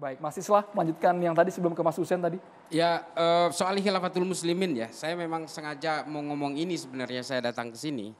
Baik, Mas Islah lanjutkan yang tadi sebelum ke Mas Hussein tadi. Ya, soal Khilafatul Muslimin ya, saya memang sengaja mau ngomong ini sebenarnya saya datang ke sini.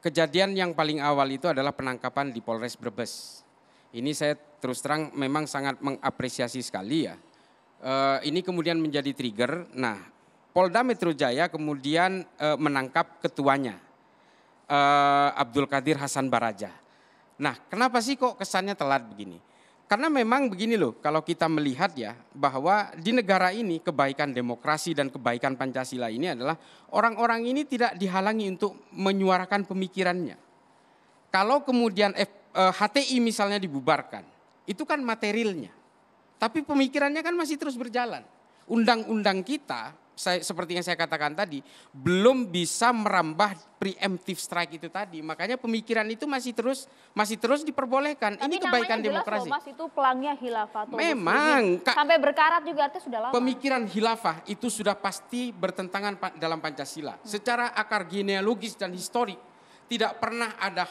Kejadian yang paling awal itu adalah penangkapan di Polres Brebes. Ini saya terus terang memang sangat mengapresiasi sekali ya. Ini kemudian menjadi trigger. Nah, Polda Metro Jaya kemudian menangkap ketuanya, Abdul Qadir Hasan Baraja. Nah, kenapa sih kok kesannya telat begini? Karena memang begini loh, kalau kita melihat ya bahwa di negara ini kebaikan demokrasi dan kebaikan Pancasila ini adalah orang-orang ini tidak dihalangi untuk menyuarakan pemikirannya. Kalau kemudian HTI misalnya dibubarkan, itu kan materialnya. Tapi pemikirannya kan masih terus berjalan. Undang-undang kita, seperti yang saya katakan tadi, belum bisa merambah preemptive strike itu tadi. Makanya pemikiran itu masih terus diperbolehkan. Tapi ini kebaikan jelas demokrasi. Loh, Mas, itu pelangnya Khilafatul Memang Muslimin. Sampai berkarat juga artinya sudah lama. Pemikiran khilafah itu sudah pasti bertentangan dalam Pancasila. Secara akar genealogis dan historik, tidak pernah ada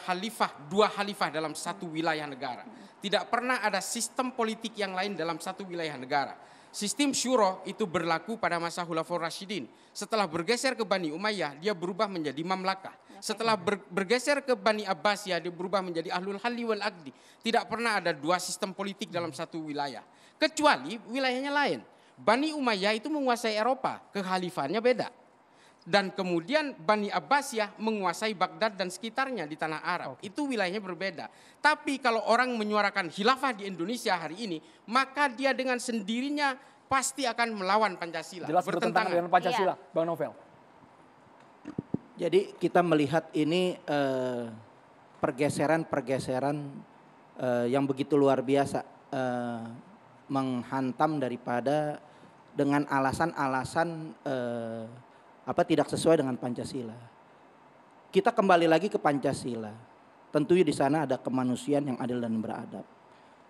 dua khalifah dalam satu wilayah negara. Tidak pernah ada sistem politik yang lain dalam satu wilayah negara. Sistem syuro itu berlaku pada masa Khulafaur Rasyidin. Setelah bergeser ke Bani Umayyah, dia berubah menjadi mamlakah. Setelah bergeser ke Bani Abbasiyah, dia berubah menjadi Ahlul Halli wal Aqdi. Tidak pernah ada dua sistem politik dalam satu wilayah. Kecuali wilayahnya lain. Bani Umayyah itu menguasai Eropa, kekhalifahannya beda. Dan kemudian Bani Abbasiyah menguasai Baghdad dan sekitarnya di tanah Arab. Itu wilayahnya berbeda. Tapi kalau orang menyuarakan khilafah di Indonesia hari ini, maka dia dengan sendirinya pasti akan melawan Pancasila. Jelas bertentangan dengan Pancasila, iya. Bang Novel. Jadi kita melihat ini pergeseran-pergeseran yang begitu luar biasa menghantam daripada dengan alasan-alasan tidak sesuai dengan Pancasila. Kita kembali lagi ke Pancasila. Tentunya di sana ada kemanusiaan yang adil dan beradab.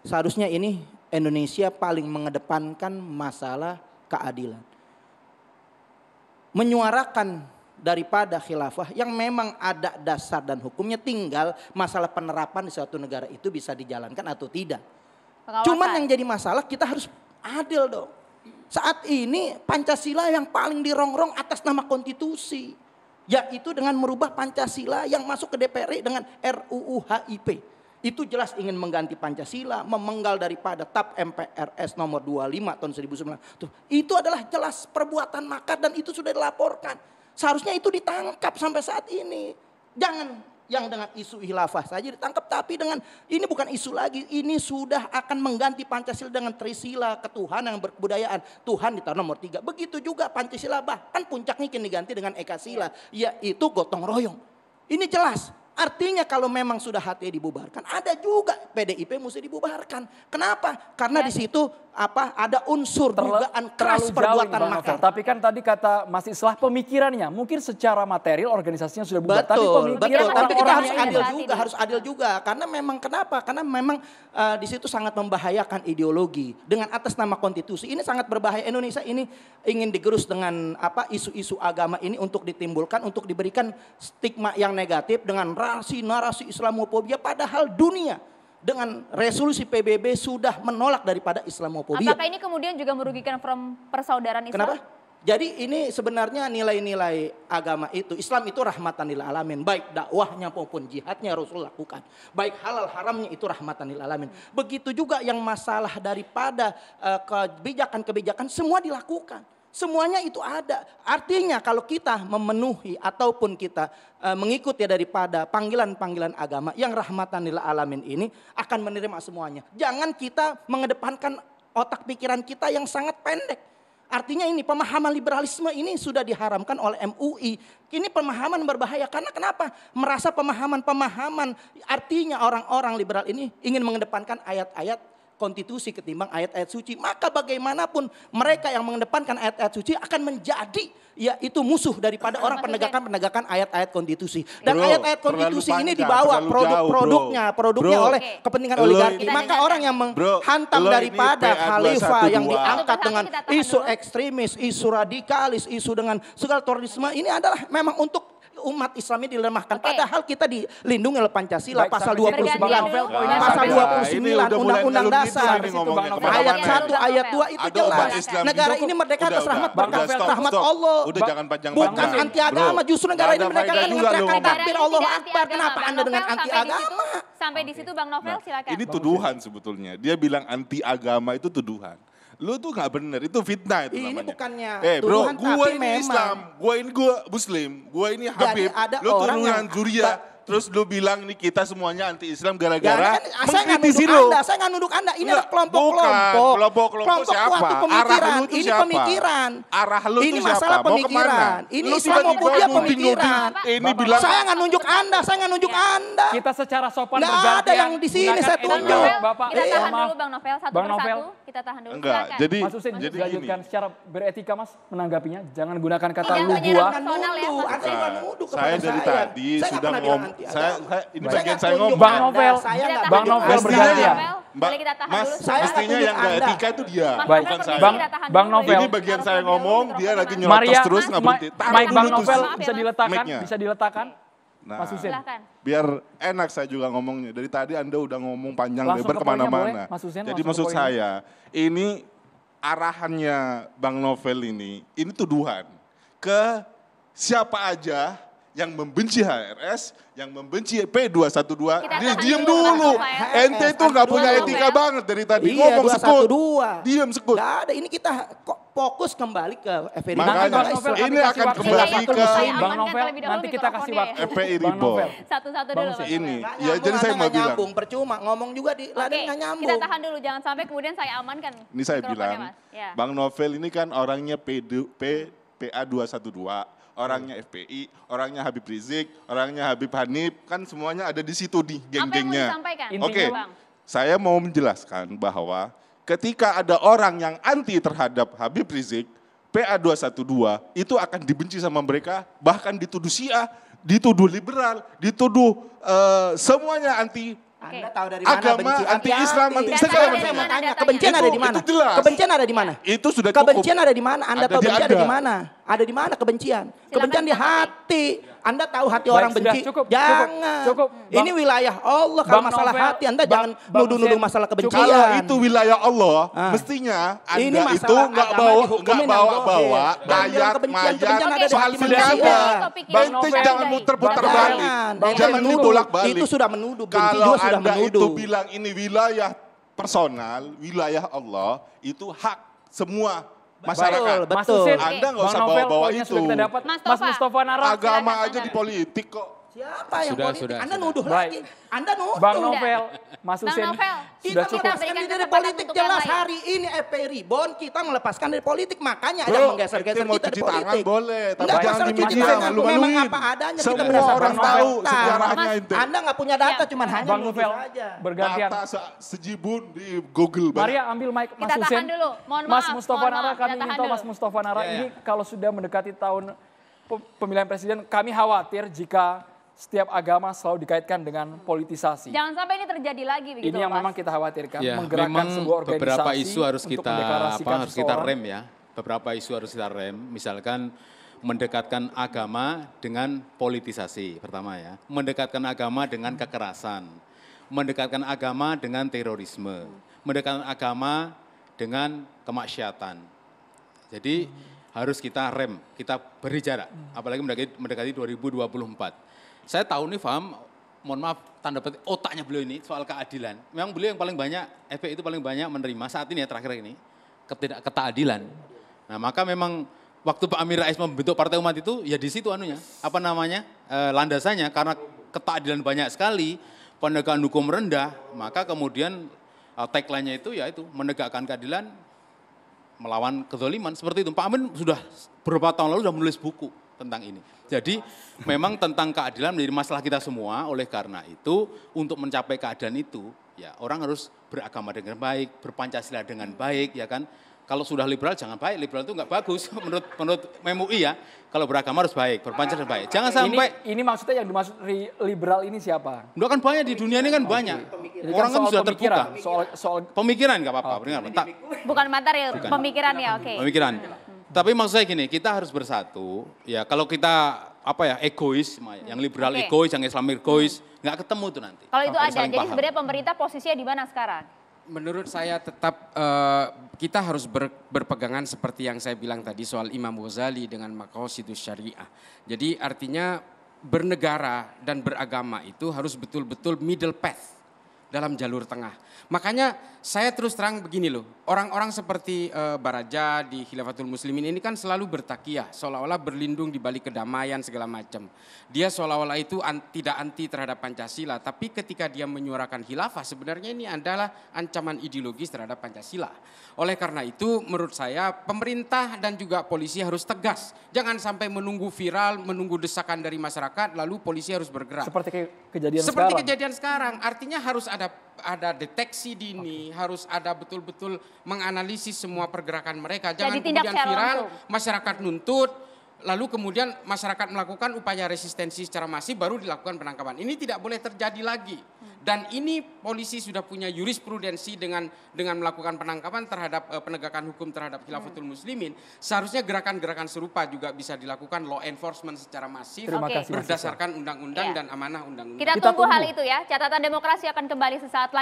Seharusnya ini Indonesia paling mengedepankan masalah keadilan. Menyuarakan daripada khilafah yang memang ada dasar dan hukumnya, tinggal masalah penerapan di suatu negara itu bisa dijalankan atau tidak. Pengawasan. Cuman yang jadi masalah kita harus adil dong. Saat ini Pancasila yang paling dirongrong atas nama konstitusi. Yaitu dengan merubah Pancasila yang masuk ke DPR dengan RUU HIP. Itu jelas ingin mengganti Pancasila, memenggal daripada TAP MPRS nomor 25 tahun 1999. Itu adalah jelas perbuatan makar dan itu sudah dilaporkan. Seharusnya itu ditangkap sampai saat ini. Jangan yang dengan isu khilafah saja ditangkap, tapi dengan ini bukan isu lagi, ini sudah akan mengganti Pancasila dengan Trisila, ketuhanan yang berkebudayaan, Tuhan ditaruh nomor 3. Begitu juga Pancasila, bahkan puncaknya kini diganti dengan Ekasila, yaitu gotong royong. Ini jelas. Artinya kalau memang sudah HTI dibubarkan, ada juga PDIP mesti dibubarkan. Kenapa? Karena di situ ada unsur dugaan keras perbuatan makar. Tapi kan tadi kata Mas Islah pemikirannya, mungkin secara material organisasinya sudah bubar. Tapi pemikiran tapi kita harus adil juga. Karena memang kenapa? Karena memang di situ sangat membahayakan ideologi dengan atas nama konstitusi. Ini sangat berbahaya. Indonesia ini ingin digerus dengan isu-isu agama ini untuk ditimbulkan, untuk diberikan stigma yang negatif dengan narasi Islamofobia, padahal dunia dengan resolusi PBB sudah menolak daripada Islamofobia. Apakah ini kemudian juga merugikan persaudaraan Islam? Kenapa? Jadi ini sebenarnya nilai-nilai agama itu, Islam itu rahmatan lil alamin. Baik dakwahnya maupun jihadnya Rasul lakukan. Baik halal haramnya itu rahmatan lil alamin. Begitu juga yang masalah daripada kebijakan-kebijakan semua dilakukan. Semuanya itu ada. Artinya kalau kita memenuhi ataupun kita mengikuti daripada panggilan-panggilan agama yang rahmatan lil alamin ini akan menerima semuanya. Jangan kita mengedepankan otak pikiran kita yang sangat pendek. Artinya ini pemahaman liberalisme ini sudah diharamkan oleh MUI. Ini pemahaman berbahaya karena kenapa? Merasa pemahaman artinya orang-orang liberal ini ingin mengedepankan ayat-ayat konstitusi ketimbang ayat-ayat suci. Maka bagaimanapun mereka yang mengedepankan ayat-ayat suci akan menjadi yaitu musuh daripada orang penegakan ayat-ayat konstitusi. Dan ayat-ayat konstitusi ini dibawa produknya oleh kepentingan oligarki. Maka orang yang menghantam daripada khalifah yang diangkat dengan isu ekstremis, isu radikalis, isu dengan segala terorisme ini adalah memang untuk umat Islam ini dilemahkan. Padahal kita dilindungi oleh Pancasila Baik, pasal sampai situ, 29, Bang Novel, poinnya pasal sampai situ. 29 Undang-Undang Dasar. Ayat 1, ayat 2 itu Ada umat jelas. Islam Negara hidup. ini merdeka atas rahmat Bang berkat Novel, rahmat Allah. Udah jangan panjang-panjang. Bukan anti agama, Bro, justru negara nggak ini ada mereka faedah akan juga lu mengerjakan ngomong. takbir Allah Tidak Akbar. anti-agama. Kenapa Bang Anda dengan Novel, anti sampai di situ- agama? Sampai di situ Bang Novel silakan. Ini tuduhan sebetulnya. Dia bilang anti agama itu tuduhan. Lu tuh nggak bener, itu fitnah itu Ini namanya. bukannya Bro, tuduhan, gua tapi ini memang. Islam, gua Muslim, gua ini Habib. ada Lu orang turunan yang- Zuriyah. Terus lu bilang nih kita semuanya anti Islam Ya, gara-gara kan, saya nggak mengkritisi nuduh lu. Anda, saya nggak nuduh Anda. Ini Enggak, adalah kelompok-kelompok. bukan. Kelompok-kelompok siapa? suatu Arah pemikiran. lu tuh Ini siapa? pemikiran. Arah lu Ini tuh siapa? masalah Mau pemikiran. kemana? Ini Lu Islam maupun tiba-tiba dia nuding-nuding. pemikiran. Ini bilang Saya nggak nunjuk Anda, saya nggak nunjuk Anda. Kita secara sopan Nggak bergantian ada yang di sini gunakan saya Bang tunjuk. etika. Novel, Bapak, kita tahan maaf. dulu Bang Novel satu Bang Novel. persatu. Kita tahan dulu. Enggak, Silakan. jadi Mas Hussein jadi dilanjutkan gini. secara beretika Mas menanggapinya. Jangan gunakan kata Tidak lu menyerang gua. personal ya, Mas Anda Hussein. nggak nuduh kepada Saya dari tadi Saya nggak sudah pernah bilang ngomong. anti Saya agama. ini Saya bagian nggak saya tunjuk ngomong. Bang Anda, Novel. saya Kita nggak tahan Bang dulu. Novel Bang bergantian. Novel, boleh kita tahan Mas, dulu. Saya nggak mestinya tunjuk yang nggak Anda. etika itu dia, Mas bukan Novel, saya. Bang- kita tahan Bang dulu. Novel. Ini bagian saya Taruh ngomong, dulu dia lagi mikrofonnya, nyelotong Maria, terus nggak berhenti. Taruh Mike Bang dulu tuh Novel Maaf ya, bisa Mas. diletakkan, mic-nya. bisa diletakkan. Nah, Mas Hussein. Silakan. biar enak saya juga ngomongnya. Dari tadi Anda udah ngomong panjang Langsung lebar ke poinnya kemana-mana. boleh, Mas Hussein, Jadi langsung ke maksud poinnya. saya, ini arahannya Bang Novel ini tuduhan ke siapa aja yang membenci HRS, yang membenci P212, Kita dia tahan diam dulu, Bang dulu. Novel. Ente itu nggak punya Bang etika Novel. banget dari tadi. Iya, Ngomong sekut, 212. diam sekut. Nggak ada, ini kita kok fokus kembali ke FPI. Makanya Bang Novel, ini kasih akan waktu. kembali Iya, iya, ke saya Bang amankan Novel, terlebih dahulu nanti kita kasih mikrofonnya. waktu. FPI Bang Ribon. Novel. Satu-satu Bang dulu. Hussein. Bang Ini, Novel. ya jadi saya mau bilang. nyambung, percuma ngomong juga lari Oke, nggak nyambung. kita tahan dulu, jangan sampai kemudian saya amankan. Ini saya mikrofonnya, bilang, Mas. Ya. Bang Novel ini kan orangnya PA212, orangnya FPI, orangnya Habib Rizik, orangnya Habib Hanif, kan semuanya ada di situ di Apa yang mau geng-gengnya. disampaikan? Intinya, Oke, Bang. saya mau menjelaskan bahwa ketika ada orang yang anti terhadap Habib Rizik, PA212 itu akan dibenci sama mereka, bahkan dituduh Syiah, dituduh liberal, dituduh semuanya anti Anda tahu dari mana agama, benci? anti Hati-hati. Islam, anti Dan segala saya macam. dari mana Tanya, datanya? kebencian ada di mana? Itu jelas. Kebencian ada di mana? Itu sudah cukup. Kebencian ada di mana? Anda Ada tahu di benci ada di Anda. mana? Ada di mana kebencian? Kebencian di disampaikan. hati. Anda tahu hati Baik, orang sudah, benci? cukup, Jangan. cukup. Ini wilayah Allah kalau Bang masalah Novel, hati. Anda Bang- jangan Bang nuduh-nuduh Hussein, masalah cukup. kebencian. Kalau itu wilayah Allah, Ah. mestinya Ini Anda itu masalah nggak agama bawa dihukumin yang bawa-bawa dohir. Jangan bilang kebencian mayat ada di soal hati pilkada. manusia. Bang Ente Novel, jangan muter-muter Bang balik. Jangan. Bang Jangan Novel, dibolak-balik. Itu sudah menuduh. Benci Kalau juga sudah Anda menuduh. itu bilang ini wilayah personal, wilayah Allah, itu hak semua masyarakat. Betul. Mas Hussein, Anda nggak Bang usah Novel, bawa-bawa poinnya itu. sudah kita dapat. Mas Mas Tova. Mustafa Nara. Agama Silakan, aja di silakan. politik kok. Siapa yang Sudah, politik? sudah, Anda sudah. nuduh Baik. lagi. Anda nuduh. Bang Novel, Mas Bang Hussein, Novel, sudah Kita cukup. melepaskan berikan diri dari kesempatan politik untuk yang jelas lain. hari ini FPI Ribon kita melepaskan dari politik makanya ada Bro, menggeser-geser ente mau kita dari cuci tangan politik. boleh, tapi Enggak, jangan masalah cuci dimenjingan, tangan itu memang malu-maluin. apa adanya. Kita Semua berdasarkan orang tahu fakta. sejarahnya Mas, ente. Anda nggak punya data, Ya. cuman hanya Bang nuduh Novel, saja. bergantian. Data sejibun di Google. Banyak. Maria ambil mic Mas Kita tahan Hussein. dulu. Mohon Mas maaf, Mustafa mohon Nara, maaf. kami Kita ingin tahan tahu dulu. Mas Mustafa Nara Ya, ya. ini kalau sudah mendekati tahun pemilihan presiden, kami khawatir jika setiap agama selalu dikaitkan dengan politisasi. Jangan sampai ini terjadi lagi begitu, Ini yang Mas. memang kita khawatirkan, Ya, menggerakkan memang sebuah organisasi beberapa isu harus untuk kita mendeklarasikan harus kita seseorang. rem ya. Beberapa isu harus kita rem. Misalkan mendekatkan agama dengan politisasi pertama ya. Mendekatkan agama dengan kekerasan. Mendekatkan agama dengan terorisme. Mendekatkan agama dengan kemaksiatan. Jadi harus kita rem, kita beri jarak. Apalagi mendekati 2024. Saya tahu nih paham, mohon maaf tanda petik otaknya beliau ini soal keadilan. Memang beliau yang paling banyak, FPI itu paling banyak menerima saat ini ya terakhir ini ketidakadilan. Nah maka memang waktu Pak Amin Rais membentuk Partai Umat itu ya di situ anunya, apa namanya, landasannya karena ketidakadilan banyak sekali, penegakan hukum rendah, maka kemudian tagline-nya itu yaitu menegakkan keadilan, melawan kezaliman seperti itu. Pak Amin sudah beberapa tahun lalu sudah menulis buku tentang ini. Jadi memang tentang keadilan menjadi masalah kita semua. Oleh karena itu untuk mencapai keadilan itu ya orang harus beragama dengan baik, berpancasila dengan baik ya kan. Kalau sudah liberal jangan baik, liberal itu nggak bagus menurut MUI ya. Kalau beragama harus baik, berpancasila baik. Jangan sampai Ini maksudnya yang dimaksud liberal ini siapa? udah kan banyak di dunia ini kan banyak. Ini Orang kan soal sudah pemikiran, terbuka. soal Pemikiran nggak apa-apa, benar. Bukan material, pemikiran ya, oke. Pemikiran. Tapi maksud saya gini, kita harus bersatu. Ya kalau kita egois, yang liberal egois, yang Islam egois, nggak ketemu tuh nanti. Kalau itu Nggak ada, saling jadi paham. sebenarnya pemerintah posisinya di mana sekarang? Menurut saya tetap kita harus berpegangan seperti yang saya bilang tadi soal Imam Ghazali dengan maqasidus syariah. Jadi artinya bernegara dan beragama itu harus betul-betul middle path dalam jalur tengah. Makanya saya terus terang begini loh, orang-orang seperti Baraja di Khilafatul Muslimin ini kan selalu bertakiyah, seolah-olah berlindung di balik kedamaian segala macam. Dia seolah-olah itu tidak anti terhadap Pancasila, tapi ketika dia menyuarakan khilafah sebenarnya ini adalah ancaman ideologis terhadap Pancasila. Oleh karena itu menurut saya pemerintah dan juga polisi harus tegas. Jangan sampai menunggu viral, menunggu desakan dari masyarakat lalu polisi harus bergerak. Seperti kejadian Seperti sekarang. kejadian sekarang, artinya harus ada deteksi dini, harus ada betul-betul menganalisis semua pergerakan mereka. Jangan Jadi tindak kemudian secara viral, langsung. masyarakat nuntut, lalu kemudian masyarakat melakukan upaya resistensi secara masif baru dilakukan penangkapan. Ini tidak boleh terjadi lagi. Dan ini polisi sudah punya jurisprudensi dengan melakukan penangkapan terhadap penegakan hukum terhadap Khilafatul Muslimin. Seharusnya gerakan-gerakan serupa juga bisa dilakukan law enforcement secara masif Terima Oke. kasih, Mas Iqbal. berdasarkan undang-undang Iya. dan amanah undang-undang. Kita Kita tunggu hal tunggu. itu ya. Catatan demokrasi akan kembali sesaat lagi.